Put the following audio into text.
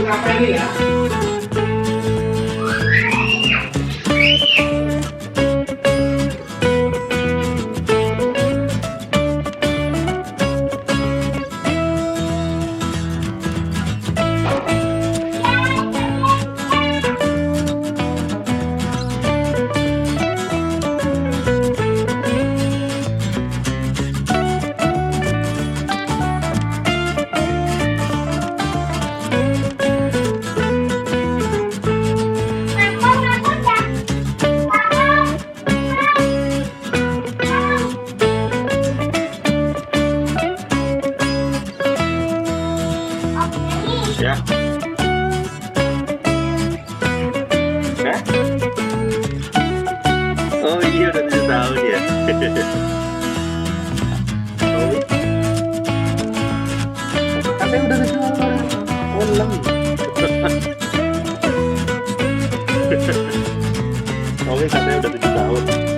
Ngapain ya? Ya. Hah? Oh iya udah 7 tahun ya. Oh, katanya udah 7 tahun. Oh 6. Oh katanya udah 7 tahun.